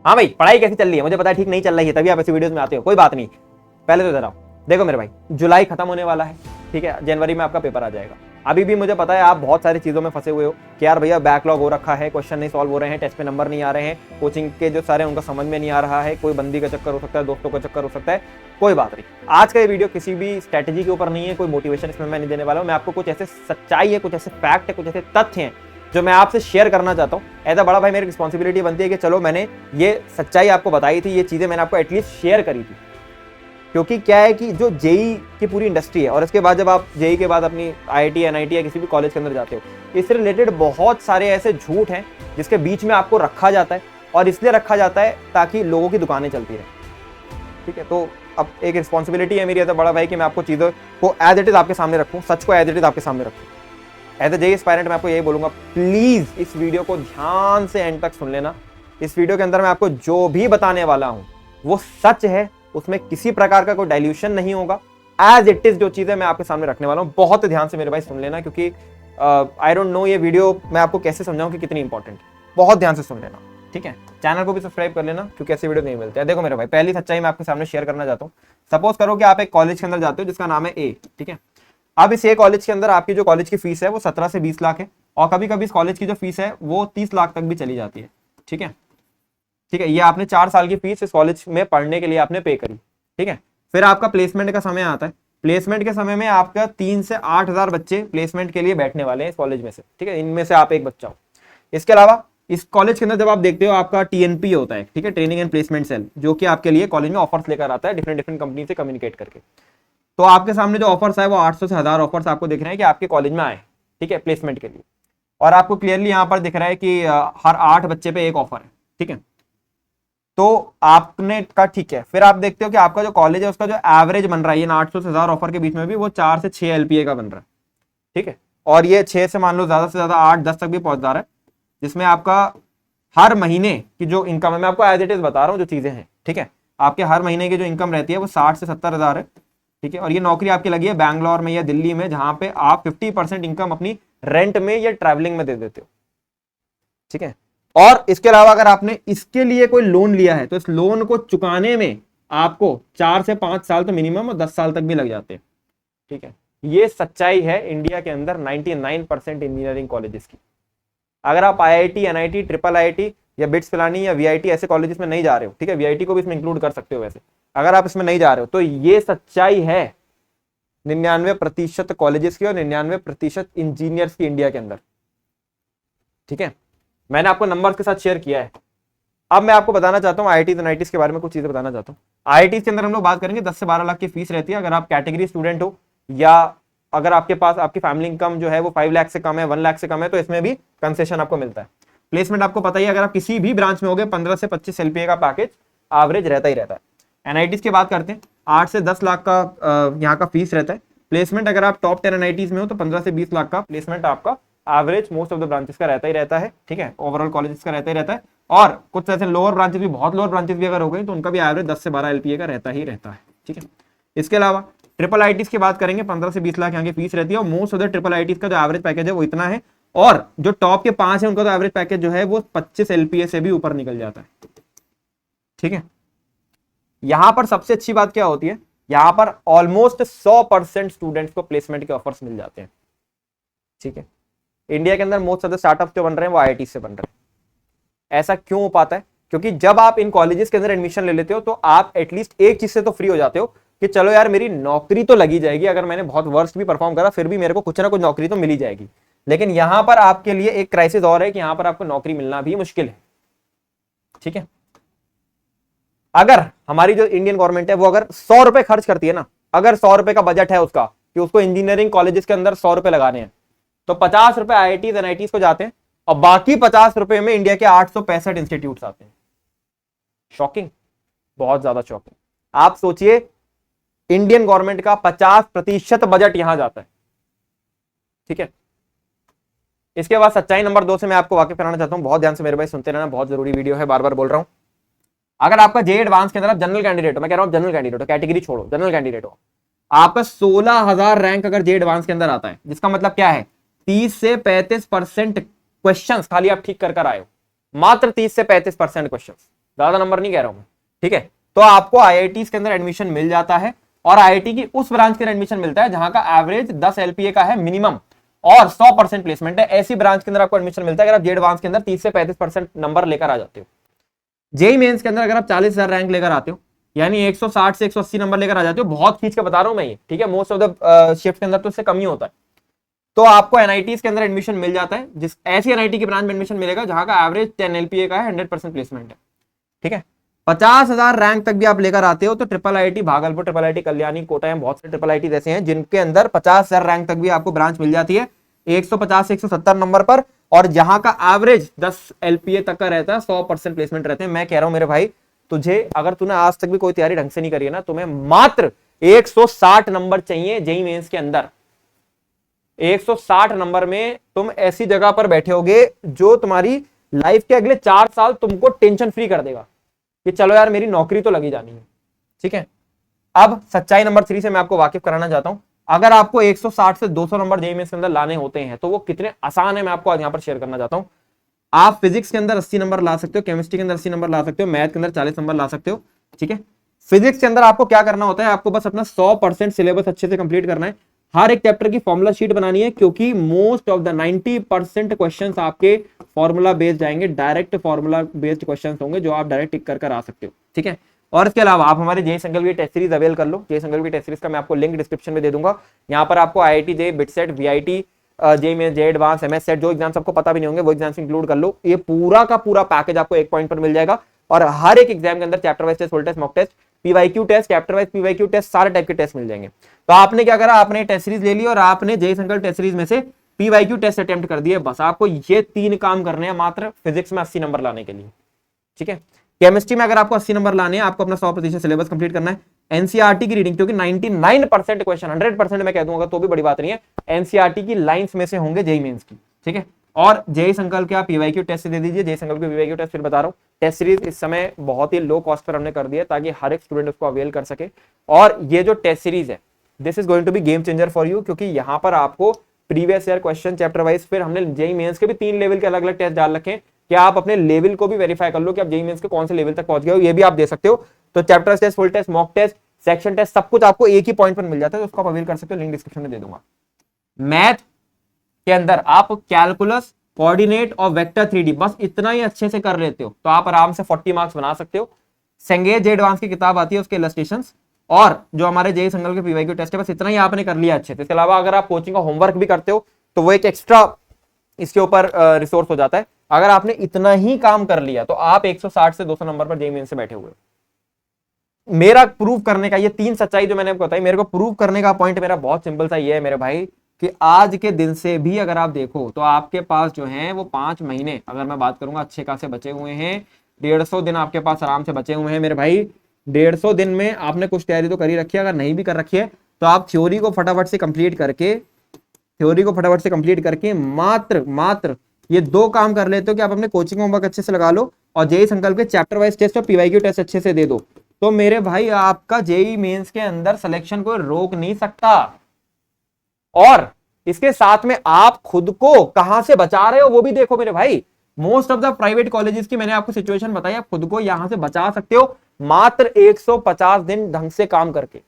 हाँ भाई पढ़ाई कैसी चल रही है, मुझे पता है ठीक नहीं चल रही है, तभी आप ऐसी वीडियोस में आते हो, कोई बात नहीं। पहले तो इधर आओ, देखो मेरे भाई जुलाई खत्म होने वाला है, ठीक है, जनवरी में आपका पेपर आ जाएगा। अभी भी मुझे पता है आप बहुत सारी चीज़ों में फंसे हुए हो कि यार भैया बैकलॉग हो रखा है, क्वेश्चन नहीं सॉल्व हो रहे हैं, टेस्ट पे नंबर नहीं आ रहे हैं, कोचिंग के जो सारे उनका समझ में नहीं आ रहा है, कोई बंदी का चक्कर हो सकता है, दोस्तों का चक्कर हो सकता है, कोई बात नहीं। आज का ये वीडियो किसी भी स्ट्रैटेजी के ऊपर नहीं है, कोई मोटिवेशन इसमें मैं नहीं देने वाला हूँ। मैं आपको कुछ ऐसे सच्चाई है, कुछ ऐसे फैक्ट है, कुछ ऐसे तथ्य हैं जो मैं आपसे शेयर करना चाहता हूँ। एज अ बड़ा भाई मेरी रिस्पॉन्सिबिलिटी बनती है कि चलो मैंने ये सच्चाई आपको बताई थी, ये चीज़ें मैंने आपको एटलीस्ट शेयर करी थी। क्योंकि क्या है कि जो जेई की पूरी इंडस्ट्री है, और इसके बाद जब आप जेई के बाद अपनी आईआईटी एनआईटी या किसी भी कॉलेज के अंदर जाते हो, इससे रिलेटेड बहुत सारे ऐसे झूठ हैं जिसके बीच में आपको रखा जाता है, और इसलिए रखा जाता है ताकि लोगों की दुकानें चलती रहें, ठीक है। तो अब एक रिस्पॉन्सिबिलिटी है मेरी एज अ बड़ा भाई कि मैं आपको चीज़ों को एज इट इज़ आपके सामने रखूँ, सच को एज इट इज़ आपके सामने रखूँ। एज अ जेई एस्पायरेंट मैं आपको यही बोलूँगा, प्लीज़ इस वीडियो को ध्यान से एंड तक सुन लेना। इस वीडियो के अंदर मैं आपको जो भी बताने वाला हूँ वो सच है, उसमें किसी प्रकार का कोई डाइल्यूशन नहीं होगा। एज इट इज जो चीजें मैं आपके सामने रखने वाला हूं, बहुत ध्यान से मेरे भाई सुन लेना, क्योंकि आई डोंट नो ये वीडियो मैं आपको कैसे समझाऊं कि कितनी इंपॉर्टेंट है। बहुत ध्यान से सुन लेना, ठीक है। चैनल को भी सब्सक्राइब कर लेना, क्योंकि ऐसे वीडियो नहीं मिलते हैं। देखो मेरे भाई, पहली सच्चाई मैं आपके सामने शेयर करना चाहता हूँ। सपोज करो कि आप एक कॉलेज के अंदर जाते हो जिसका नाम है ए, ठीक है। अब इस ए कॉलेज के अंदर आपकी जो कॉलेज की फीस है वो 17 से 20 लाख है, और कभी कभी इस कॉलेज की जो फीस है वो 30 लाख तक भी चली जाती है, ठीक है। ठीक है, ये आपने 4 साल की फीस इस कॉलेज में पढ़ने के लिए आपने पे करी, ठीक है। फिर आपका प्लेसमेंट का समय आता है। प्लेसमेंट के समय में आपका 3 से 8 हजार बच्चे प्लेसमेंट के लिए बैठने वाले हैं इस कॉलेज में से, ठीक है। इनमें से आप एक बच्चा हो। इसके अलावा इस कॉलेज के अंदर जब आप देखते हो आपका टीएनपी होता है, ठीक है, ट्रेनिंग एंड प्लेसमेंट सेल, जो कि आपके लिए कॉलेज में ऑफर्स लेकर आता है डिफरेंट डिफरेंट कंपनी से कम्युनिकेट करके। तो आपके सामने जो ऑफर्स है वो 800 से 1000 ऑफर्स आपको दिख रहे हैं कि आपके कॉलेज में आए, ठीक है, प्लेसमेंट के लिए। और आपको क्लियरली यहाँ पर दिख रहा है कि हर 8 बच्चे पे एक ऑफर है, ठीक है। तो आपने का ठीक है, फिर आप देखते हो कि आपका जो कॉलेज है उसका जो एवरेज बन रहा है ये 800 से 1000 ऑफर के बीच में भी वो 4 से 6 एलपीए का बन रहा है, ठीक है। और ये 6 से मान लो ज्यादा से ज्यादा 8-10 तक भी पहुंच जा रहा है, जिसमें आपका हर महीने की जो इनकम है, मैं आपको एज इट इज बता रहा हूँ जो चीजें हैं, ठीक है। आपके हर महीने की जो इनकम रहती है वो 60 से 70 हजार है, ठीक है। और ये नौकरी आपकी लगी है बैंगलोर में या दिल्ली में, जहां पे आप 50% इनकम अपनी रेंट में या ट्रैवलिंग में दे देते हो, ठीक है। और इसके अलावा अगर आपने इसके लिए कोई लोन लिया है तो इस लोन को चुकाने में आपको 4 से 5 साल तो मिनिमम और 10 साल तक भी लग जाते हैं, ठीक है। ये सच्चाई है इंडिया के अंदर 99% इंजीनियरिंग कॉलेजेस की। अगर आप आईआईटी, एनआईटी, ट्रिपल आईआईटी या बिट्स पिलानी या वीआईटी ऐसे कॉलेजेस में नहीं जा रहे हो, ठीक है, वीआईटी को भी इसमें इंक्लूड कर सकते हो वैसे, अगर आप इसमें नहीं जा रहे हो तो ये सच्चाई है 99% कॉलेजेस की और 99% इंजीनियर्स की इंडिया के अंदर, ठीक है। मैंने आपको नंबर्स के साथ शेयर किया है। अब मैं आपको बताना चाहता हूँ आईआईटीज एनआईटीज के बारे में कुछ चीजें बताना चाहता हूँ। आईआईटीज के अंदर हम लोग बात करेंगे 10 से 12 लाख की फीस रहती है अगर आप कैटेगरी स्टूडेंट हो, या अगर आपके पास आपकी फैमिली इनकम जो है वो 5 लाख से कम है, 1 लाख से कम है, तो इसमें भी कंसेशन आपको मिलता है। प्लेसमेंट आपको पता ही है, अगर आप किसी भी ब्रांच में हो गए 15 से 25 एलपीए का पैकेज एवरेज रहता ही रहता है। एनआईटीज की बात करते हैं, 8 से 10 लाख का यहाँ का फीस रहता है। प्लेसमेंट अगर आप टॉप 10 एनआईटीज में हो तो 15 से 20 लाख का प्लेसमेंट आपका average most of the branches का रहता ही रहता है, ठीक है। ओवरऑल कॉलेजेस का रहता ही रहता है, और कुछ ऐसे लोअर ब्रांचेस भी, बहुत लोअर ब्रांचेस भी अगर हो गई तो उनका भी एवरेज 10 से 12 एलपीए का रहता ही रहता है, ठीक है। इसके अलावा ट्रिपल आईटीज की बात करेंगे, 15 से 20 लाख यहाँ की फीस रहती है, और most of the triple ITs का जो एवरेज पैकेज है वो इतना है, और जो टॉप के 5 है उनका तो एवरेज पैकेज जो है वो 25 एलपीए से भी ऊपर निकल जाता है, ठीक है। यहां पर सबसे अच्छी बात क्या होती है, यहां पर ऑलमोस्ट 100% स्टूडेंट्स को प्लेसमेंट के ऑफर्स मिल जाते हैं, ठीक है। इंडिया के अंदर मोस्ट ऑफ द स्टार्टअप जो बन रहे हैं वो आईआईटी से बन रहे हैं। ऐसा क्यों हो पाता है? क्योंकि जब आप इन कॉलेजेस के अंदर एडमिशन ले लेते हो तो आप एटलीस्ट एक चीज से तो फ्री हो जाते हो कि चलो यार मेरी नौकरी तो लगी जाएगी, अगर मैंने बहुत वर्स्ट भी परफॉर्म करा फिर भी मेरे को कुछ ना कुछ नौकरी तो मिली जाएगी। लेकिन यहां पर आपके लिए एक क्राइसिस और है कि यहां पर आपको नौकरी मिलना भी मुश्किल है, ठीक है। अगर हमारी जो इंडियन गवर्नमेंट है वो अगर 100 रुपए खर्च करती है ना, अगर 100 रुपए का बजट है उसका कि उसको इंजीनियरिंग कॉलेजेस के अंदर 100 रुपए लगाने हैं, तो 50 रुपए आईआईटीज एनआईटीज को जाते हैं और बाकी 50 रुपए में इंडिया के 865 इंस्टीट्यूट आते हैं। शॉकिंग, बहुत ज्यादा शॉकिंग। आप सोचिए इंडियन गवर्नमेंट का 50% बजट यहां जाता है, ठीक है। इसके बाद सच्चाई नंबर 2 से मैं आपको वाकिफ कराना चाहता हूं, बहुत ध्यान से मेरे भाई सुनते रहना, बहुत जरूरी वीडियो है, बार बार बोल रहा हूं। अगर आपका जे एडवांस के अंदर आप जनरल कैंडिडेट हो, मैं कह रहा हूं जनरल कैंडिडेट हो, कैटेगरी छोड़ो, जनरल कैंडिडेट हो, आपका 16,000 रैंक अगर जे एडवांस के अंदर आता है, जिसका मतलब क्या है 30 से 35% क्वेश्चन खाली आप ठीक कर आए हो, मात्र 30 से 35% क्वेश्चन, ज्यादा नंबर नहीं कह रहा हूं मैं, ठीक है। तो आपको आईआईटी के अंदर एडमिशन मिल जाता है, और आईआईटी की उस ब्रांच के अंदर एडमिशन मिलता है जहां का एवरेज 10 एलपीए का है मिनिमम, और 100% प्लेसमेंट है। ऐसी ब्रांच के अंदर आपको एडमिशन मिलता है अगर आप जे एडवांस के अंदर 30 से 35% नंबर लेकर आ जाते हो। जेई मेंस के अंदर अगर आप 40,000 रैंक लेकर आते हो, यानी 160 से 180 नंबर लेकर आ जाते हो, बहुत खींच के बता रहा हूं मैं ये, ठीक है। मोस्ट ऑफ द शिफ्ट के अंदर तो इससे कम ही होता है। तो आपको एनआईटी के अंदर एडमिशन मिल जाता है, जिस ऐसी एनआईटी की ब्रांच में एडमिशन मिलेगा जहां का एवरेज 10 एलपीए का है, 100% प्लेसमेंट है, ठीक है। 50,000 रैंक तक भी आप लेकर आते हो तो triple IT Bhagalpur, triple IT Kalyani, Kota में बहुत से ट्रिपल आईटी ऐसे हैं जिनके अंदर 50,000 रैंक तक भी आपको ब्रांच मिल जाती है 150 से 170 नंबर पर, और जहां का एवरेज 10 एलपीए तक का रहता है, 100% प्लेसमेंट रहते हैं। मैं कह रहा हूं मेरे भाई, तुझे अगर तूने आज तक भी कोई तैयारी ढंग से नहीं करी है ना, तुम्हें मात्र 160 नंबर चाहिए जेईई मेंस के अंदर। 160 नंबर में तुम ऐसी जगह पर बैठे होगे जो तुम्हारी लाइफ के अगले 4 साल तुमको टेंशन फ्री कर देगा कि चलो यार मेरी नौकरी तो लगी जानी है, ठीक है। अब सच्चाई नंबर 3 से मैं आपको वाकिफ कराना चाहता हूं। अगर आपको 160 से 200 नंबर जेईई मेंस के अंदर लाने होते हैं तो वो कितने आसान है, मैं आपको आज यहां पर शेयर करना चाहता हूं। आप फिजिक्स के अंदर 80 नंबर ला सकते हो, केमिस्ट्री के अंदर 80 नंबर ला सकते हो, मैथ के अंदर 40 नंबर ला सकते हो, ठीक है। फिजिक्स के अंदर आपको क्या करना होता है, आपको बस अपना 100% सिलेबस अच्छे से कंप्लीट करना है। हर एक चैप्टर की फॉर्मुला शीट बनानी है, क्योंकि मोस्ट ऑफ द 90% क्वेश्चन आपके फॉर्मूला बेस्ड जाएंगे, डायरेक्ट फॉर्मूला बेस्ड क्वेश्चन होंगे जो आप डायरेक्ट टिक कर आ सकते हो, ठीक है। और इसके अलावा आप हमारे जेईई संकल्प की टेस्ट सीरीज अवेल कर लो। जेईई संकल्प की टेस्ट सीरीज का मैं आपको लिंक डिस्क्रिप्शन में दे दूंगा। यहाँ पर आपको IIT JEE, BITSAT, VIT, JEE में जेईई एडवांस, एमएस सेट, जो एग्जाम्स आपको पता भी नहीं होंगे वो एग्जाम्स इंक्लूड कर लो। ये पूरा का पूरा पैकेज आपको एक पॉइंट पर मिल जाएगा, और हर एक एग्जाम के अंदर chapter wise test, full test, mock test, PYQ test, chapter wise PYQ test, सारे टाइप के टेस्ट मिल जाएंगे। तो आपने क्या करा, आपने टेस्ट सीरीज ले ली और आपने जेईई संकल्प टेस्ट सीरीज में से पीवाईक्यू टेस्ट अटेम्प्ट कर दिए। बस आपको ये 3 काम करने हैं मात्र फिजिक्स में 80 नंबर लाने के लिए, ठीक है। केमिस्ट्री में अगर आपको 80 नंबर लाने हैं, आपको अपना 100% सिलेबस कंप्लीट करना है। एनसीईआरटी की रीडिंग, क्योंकि 99% क्वेश्चन 100% मैं कह दूंगा तो भी बड़ी बात नहीं है, एनसीईआरटी की लाइंस में से होंगे जेईई मेंस की, ठीक है। और जेईई संकल्प के आप पीवाईक्यू टेस्ट से दे दीजिए। जेईई संकल्प के पीवाईक्यू टेस्ट फिर बता रहा हूं, टेस्ट सीरीज इस समय बहुत ही लो कॉस्ट पर हमने कर दिया ताकि हर एक स्टूडेंट उसको अवेल कर सके। और ये जो टेस्ट सीरीज है, this is going to be game changer for you, क्योंकि यहां पर आपको previous year question chapter wise, फिर हमने जेईई मेंस के भी 3 लेवल के अलग अलग टेस्ट डाल रखे हैं कि आप अपने लेवल को भी वेरीफाई कर लो कि आप जेईई मेंस के कौन से लेवल तक पहुंच गए हो, ये भी आप दे सकते हो। तो chapter test, full test, mock test, section test, सब कुछ आपको एक ही पॉइंट पर मिल जाता है, तो उसको आप अवेल कर सकते हो। लिंक डिस्क्रिप्शन में दे दूंगा। मैथ के अंदर आप कैलकुलस, कोऑर्डिनेट और वेक्टर 3D बस इतना ही अच्छे से कर लेते हो तो आप आराम से 40 मार्क्स बना सकते हो। सेंगेज जे एडवांस की किताब आती है, उसके इलस्ट्रेशंस, और जो हमारे जेईई संकल्प के पीवाईक्यू टेस्ट है, बस इतना ही आपने कर लिया अच्छे से। इसके अलावा अगर आप कोचिंग का होमवर्क भी करते हो तो वो एक एक्स्ट्रा इसके ऊपर रिसोर्स हो जाता है। अगर आपने इतना ही काम कर लिया तो आप 160 से 200 नंबर पर जेईई मेंस से बैठे हुए हो। मेरा प्रूव करने का, ये 3 सच्चाई जो मैंने आपको बताई, मेरे को प्रूव करने का पॉइंट मेरा बहुत सिंपल सा ये है मेरे भाई, कि आज के दिन से भी अगर आप देखो तो आपके पास जो है वो 5 महीने, अगर मैं बात करूंगा, अच्छे खासे बचे हुए हैं। 150 दिन आपके पास आराम से बचे हुए हैं मेरे भाई। 150 दिन में आपने कुछ तैयारी तो करी रखी है, अगर नहीं भी कर रखी है तो आप थ्योरी को फटाफट से कंप्लीट करके मात्र ये 2 काम कर लेते हो कि आप अपने कोचिंग होमवर्क अच्छे से लगा लो और जेईई संकल्प के चैप्टर वाइज टेस्ट और पीवाईक्यू टेस्ट अच्छे से दे दो, तो मेरे भाई आपका जेईई मेंस के अंदर सिलेक्शन कोई रोक नहीं सकता। और इसके साथ में आप खुद को कहां से बचा रहे हो वो भी देखो मेरे भाई। Most of the private colleges की मैंने आपको सिचुएशन बताई, आप खुद को यहां से बचा सकते हो मात्र 150 दिन ढंग से काम करके।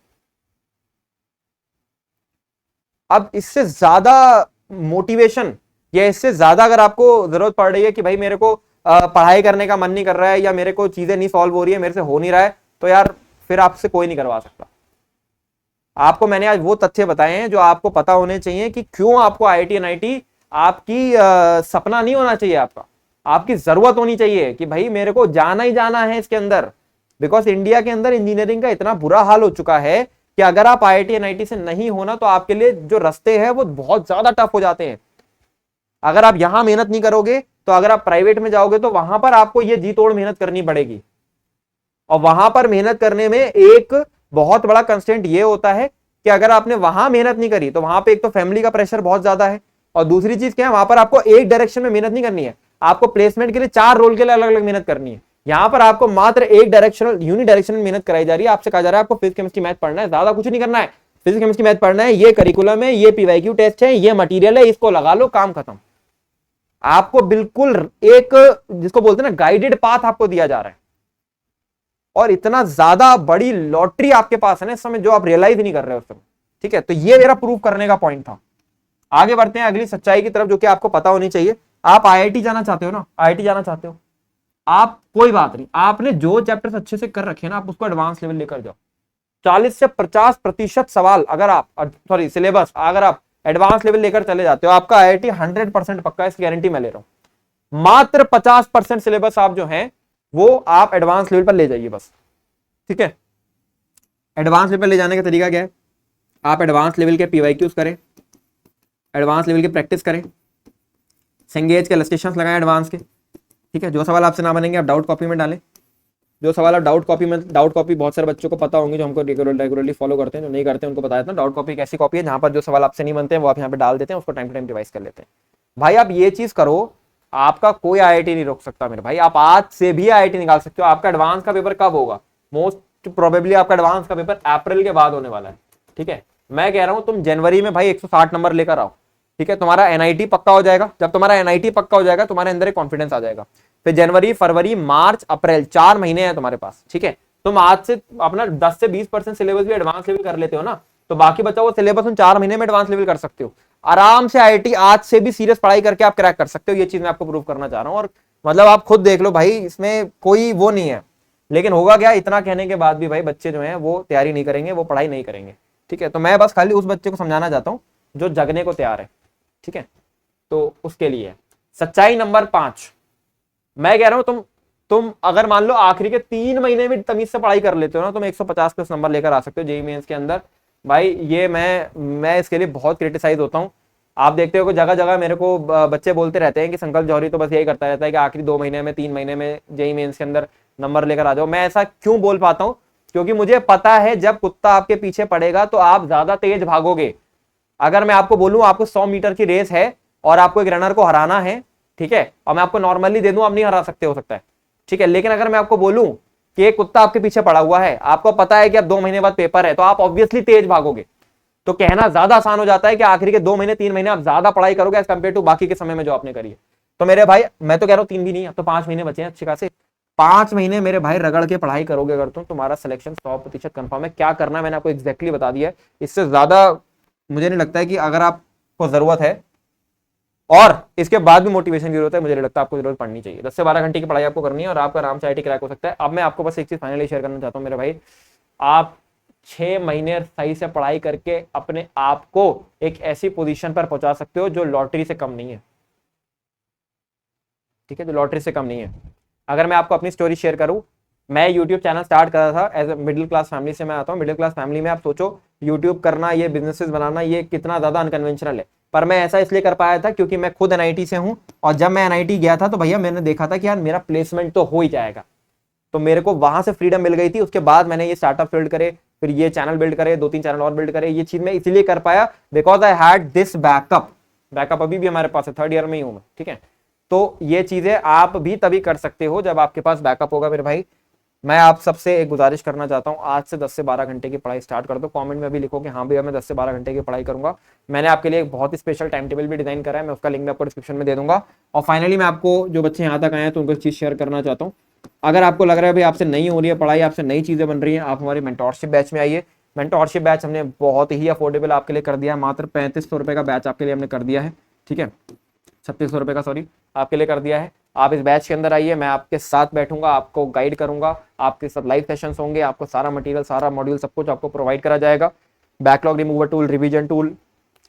अब इससे ज्यादा मोटिवेशन या इससे ज्यादा अगर आपको जरूरत पड़ रही है कि भाई मेरे को पढ़ाई करने का मन नहीं कर रहा है या मेरे को चीजें नहीं सॉल्व हो रही है, मेरे से हो नहीं रहा है, तो यार फिर आपसे कोई नहीं करवा सकता। आपको मैंने आज वो तथ्य बताए हैं जो आपको पता होने चाहिए कि क्यों आपको आईआईटी एनआईटी आपकी सपना नहीं होना चाहिए, आपकी जरूरत होनी चाहिए कि भाई मेरे को जाना ही जाना है इसके अंदर। बिकॉज इंडिया के अंदर इंजीनियरिंग का इतना बुरा हाल हो चुका है कि अगर आप आईआईटी एनआईटी से नहीं होना तो आपके लिए जो रास्ते हैं वो बहुत ज्यादा टफ हो जाते हैं। अगर आप यहां मेहनत नहीं करोगे तो अगर आप प्राइवेट में जाओगे तो वहां पर आपको ये जी तोड़ मेहनत करनी पड़ेगी। और वहां पर मेहनत करने में एक बहुत बड़ा कंस्टेंट ये होता है कि अगर आपने वहां मेहनत नहीं करी तो वहां पे एक तो फैमिली का प्रेशर बहुत ज्यादा है, और दूसरी चीज क्या है, वहां पर आपको एक डायरेक्शन में मेहनत नहीं करनी है, आपको प्लेसमेंट के लिए 4 रोल के लिए अलग अलग मेहनत करनी है। यहां पर आपको मात्र एक डायरेक्शनल यूनिडायरेक्शनल मेहनत कराई जा रही है। आपसे कहा जा रहा है आपको फिजिक्स केमिस्ट्री मैथ पढ़ना है, ज्यादा कुछ नहीं करना है। फिजिक्स केमिस्ट्री मैथ पढ़ना है, ये करिकुलम है, ये पीवाईक्यू टेस्ट है, ये मटेरियल है, इसको लगा लो, काम खत्म। आपको बिल्कुल एक जिसको बोलते हैं ना गाइडेड पाथ आपको दिया जा रहा है। और इतना ज्यादा बड़ी लॉटरी आपके पास है ना इस समय, जो आप रियलाइज नहीं कर रहे हो उस समय। ठीक है, तो ये मेरा प्रूव करने का पॉइंट था। आगे बढ़ते हैं अगली सच्चाई की तरफ, जो कि आपको पता होनी चाहिए। आप आईआईटी जाना चाहते हो ना, आईआईटी जाना चाहते हो आप, कोई बात नहीं, आपने जो चैप्टर्स अच्छे से कर रखे हैं ना, आप उसको एडवांस लेवल लेकर जाओ। 40 से 50% सवाल अगर आप, सॉरी सिलेबस, अगर आप एडवांस लेवल लेकर चले जाते हो, आपका आईआईटी 100% पक्का, इसकी गारंटी मैं ले रहा हूं। मात्र 50% सिलेबस आप जो है वो आप एडवांस लेवल पर ले जाइए बस। ठीक है, एडवांस लेवल पर ले जाने का तरीका क्या है? आप एडवांस लेवल के पीवाईक्यूज करें, एडवांस लेवल की प्रैक्टिस करें, सेंगेज के इलस्ट्रेशंस लगाएं एडवांस के। ठीक है, जो सवाल आपसे ना बनेंगे आप डाउट कॉपी में डालें। जो सवाल आप डाउट कॉपी बहुत सारे बच्चों को पता होंगे जो हमको रेगुलरली फॉलो करते हैं, जो नहीं करते हैं उनको बताया था। डाउट कॉपी एक ऐसी कॉपी है जहां पर जो सवाल आपसे नहीं बनते हैं वो आप यहाँ पे डाल देते हैं, उसको टाइम टू टाइम रिवाइज कर लेते हैं। भाई आप ये चीज करो, आपका कोई आईआईटी नहीं रोक सकता मेरे भाई। आप आज से भी आईआईटी निकाल सकते हो। आपका एडवांस का पेपर कब होगा? मोस्ट प्रोबेबली आपका एडवांस का पेपर अप्रैल के बाद होने वाला है। ठीक है, मैं कह रहा हूं तुम जनवरी में भाई 160 नंबर लेकर आओ। ठीक है, तुम्हारा एनआईटी पक्का हो जाएगा। जब तुम्हारा एनआईटी पक्का हो जाएगा, तुम्हारे अंदर एक कॉन्फिडेंस आ जाएगा। फिर जनवरी, फरवरी, मार्च, अप्रैल, 4 महीने हैं तुम्हारे पास। ठीक है, तुम आज से अपना 10 से 20% सिलेबस भी एडवांस लेवल कर लेते हो ना, तो बाकी बचा वो सिलेबस तुम 4 महीने में एडवांस लेवल कर सकते हो आराम से। आईआईटी आज से भी सीरियस पढ़ाई करके आप क्रैक कर सकते हो। ये चीज मैं आपको प्रूव करना चाह रहा हूं, और मतलब आप खुद देख लो भाई, इसमें कोई वो नहीं है। लेकिन होगा क्या, इतना कहने के बाद भी भाई बच्चे जो हैं वो तैयारी नहीं करेंगे, वो पढ़ाई नहीं करेंगे। ठीक है, तो मैं बस खाली उस बच्चे को समझाना चाहता हूं जो जगने को तैयार है। ठीक है, तो उसके लिए सच्चाई नंबर 5, मैं कह रहा हूं तुम अगर मान लो आखिरी के 3 महीने में तमीज से पढ़ाई कर लेते हो ना, तुम 150+ नंबर लेकर आ सकते हो जेईई मेंस के अंदर। भाई ये मैं इसके लिए बहुत क्रिटिसाइज होता हूं। आप देखते हो कि जगह जगह मेरे को बच्चे बोलते रहते हैं कि संकल्प जौहरी तो बस यही करता रहता है कि आखिरी 2 महीने में 3 महीने में जेईई मेंस के अंदर नंबर लेकर आ जाओ। मैं ऐसा क्यों बोल पाता हूं? क्योंकि मुझे पता है जब कुत्ता आपके पीछे पड़ेगा तो आप ज्यादा तेज भागोगे। अगर मैं आपको बोलूं आपको 100 मीटर की रेस है और आपको एक रनर को हराना है, ठीक है, और मैं आपको नॉर्मली दे दूं, आप नहीं हरा सकते हो सकता है। ठीक है, लेकिन अगर मैं आपको बोलूं कि एक कुत्ता आपके पीछे पड़ा हुआ है, आपको पता है कि अब 2 महीने बाद पेपर है, तो आप ऑब्वियसली तेज भागोगे। तो कहना ज्यादा आसान हो जाता है कि आखिरी के 2 महीने 3 महीने आप ज्यादा पढ़ाई करोगे एज कंपेयर टू बाकी के समय में जो आपने करी है। तो मेरे भाई मैं तो कह रहा हूं 3 भी नहीं, अब तो 5 महीने बचे हैं अच्छे खासे। 5 महीने मेरे भाई रगड़ के पढ़ाई करोगे अगर तुम, तुम्हारा सिलेक्शन 100% कंफर्म है। क्या करना है मैंने आपको एग्जैक्टली बता दिया है। इससे ज्यादा मुझे नहीं लगता है कि अगर आपको जरूरत है और इसके बाद भी मोटिवेशन की जरूरत है, मुझे लगता है आपको जरूरत पड़नी चाहिए। 10 से 12 घंटे की पढ़ाई आपको करनी है और आपका आराम से आईआईटी क्रैक हो सकता है। अब मैं आपको बस एक चीज फाइनली शेयर करना चाहता हूं मेरे भाई, आप 6 महीने सही से पढ़ाई करके अपने आप को एक ऐसी पोजीशन पर पहुंचा सकते हो जो लॉटरी से कम नहीं है। ठीक है, जो लॉटरी से कम नहीं है। अगर मैं आपको अपनी स्टोरी शेयर करूं, मैं यूट्यूब चैनल स्टार्ट कर रहा था as a middle class family से मैं आता हूं। मिडिल क्लास फैमिली में आप सोचो यूट्यूब करना, ये बिजनेसेस बनाना, ये कितना ज्यादा अनकन्वेंशनल है। पर मैं ऐसा इसलिए कर पाया था क्योंकि मैं खुद एनआईटी से हूं, और जब मैं एनआईटी गया था तो भैया मैंने देखा था कि यार मेरा प्लेसमेंट तो हो ही जाएगा। तो मेरे को वहां से फ्रीडम मिल गई थी। उसके बाद मैंने ये स्टार्टअप बिल्ड करे, फिर ये चैनल बिल्ड करे, 2-3 चैनल और बिल्ड करे। ये चीज मैं इसीलिए कर पाया because I had this backup अभी भी हमारे पास है, 3rd ईयर में ही हूं मैं। ठीक है, तो ये चीजें आप भी तभी कर सकते हो जब आपके पास बैकअप होगा मेरे भाई। मैं आप सबसे एक गुजारिश करना चाहता हूं, आज से 10 से 12 घंटे की पढ़ाई स्टार्ट कर दो। कमेंट में भी लिखो कि हाँ भैया मैं 10 से 12 घंटे की पढ़ाई करूंगा। मैंने आपके लिए एक बहुत ही स्पेशल टाइम टेबल भी डिजाइन करा है, मैं उसका लिंक भी आपको डिस्क्रिप्शन में दे दूंगा। और फाइनली मैं आपको जो बच्चे यहाँ तक आए हैं तो उनको एक चीज शेयर करना चाहता हूँ। अगर आपको लग रहा है भाई आपसे नहीं हो रही है पढ़ाई, आपसे नई चीजें बन रही हैं, आप हमारी मेंटोरशिप बैच में आइए। मेंटोरशिप बैच हमने बहुत ही अफोर्डेबल आपके लिए कर दिया है, मात्र 3500 रुपए का बैच आपके लिए हमने कर दिया है। ठीक है, 3600 रुपए का सॉरी आपके लिए कर दिया है। आप इस बैच के अंदर आइए, मैं आपके साथ बैठूंगा, आपको गाइड करूंगा, आपके साथ लाइव सेशंस होंगे, आपको सारा मटेरियल, सारा मॉड्यूल, सब कुछ आपको प्रोवाइड करा जाएगा। Backlog remover tool, revision tool,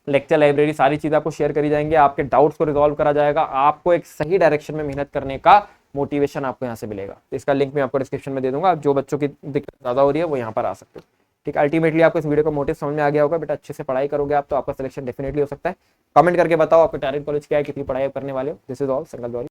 lecture library, सारी चीजें आपको शेयर करी जाएंगे। आपके डाउट्स को रिजॉल्व करा जाएगा। आपको एक सही डायरेक्शन में मेहनत करने का मोटिवेशन आपको यहाँ से मिलेगा। इसका लिंक मैं आपको डिस्क्रिप्शन में दे दूंगा। जो बच्चों की दिक्कत ज्यादा हो रही है वो यहाँ पर आ सकते हो। ठीक है, अल्टीमेटली आपको इस वीडियो का मोटिव समझ में आ गया होगा। बेटा अच्छे से पढ़ाई करोगे आप तो आपका सिलेक्शन डेफिनेटली हो सकता है। कमेंट करके बताओ आपका टारगेट कॉलेज क्या है, कितनी पढ़ाई करने वाले हो। दिस इज ऑल, संकल्प जौहरी।